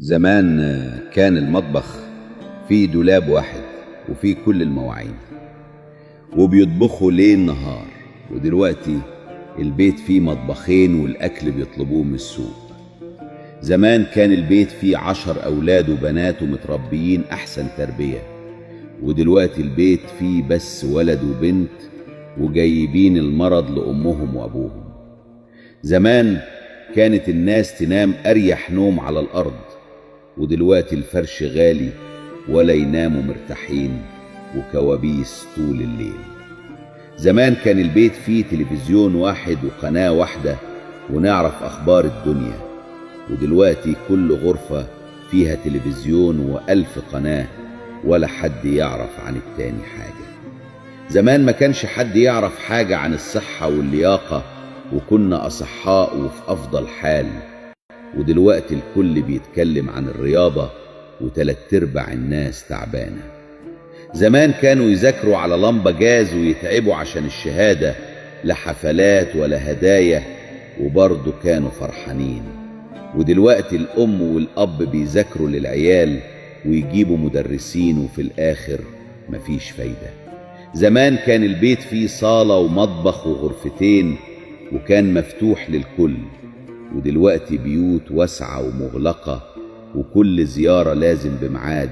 زمان كان المطبخ فيه دولاب واحد وفيه كل المواعين وبيطبخوا ليل نهار. ودلوقتي البيت فيه مطبخين والأكل بيطلبوه من السوق. زمان كان البيت فيه 10 أولاد وبنات ومتربيين أحسن تربية، ودلوقتي البيت فيه بس ولد وبنت وجايبين المرض لأمهم وأبوهم. زمان كانت الناس تنام أريح نوم على الأرض، ودلوقتي الفرش غالي ولا يناموا مرتاحين وكوابيس طول الليل. زمان كان البيت فيه تلفزيون واحد وقناة واحدة ونعرف أخبار الدنيا، ودلوقتي كل غرفة فيها تلفزيون و1000 قناة ولا حد يعرف عن التاني حاجة. زمان ما كانش حد يعرف حاجة عن الصحة واللياقة وكنا أصحاء وفي أفضل حال، ودلوقتي الكل بيتكلم عن الرياضة و3/4 الناس تعبانة. زمان كانوا يذاكروا على لمبة جاز ويتعبوا عشان الشهادة، لا حفلات ولا هدايا وبرضه كانوا فرحانين. ودلوقتي الأم والأب بيذاكروا للعيال ويجيبوا مدرسين وفي الآخر مفيش فايدة. زمان كان البيت فيه صالة ومطبخ وغرفتين وكان مفتوح للكل، ودلوقتي بيوت واسعة ومغلقة وكل زيارة لازم بميعاد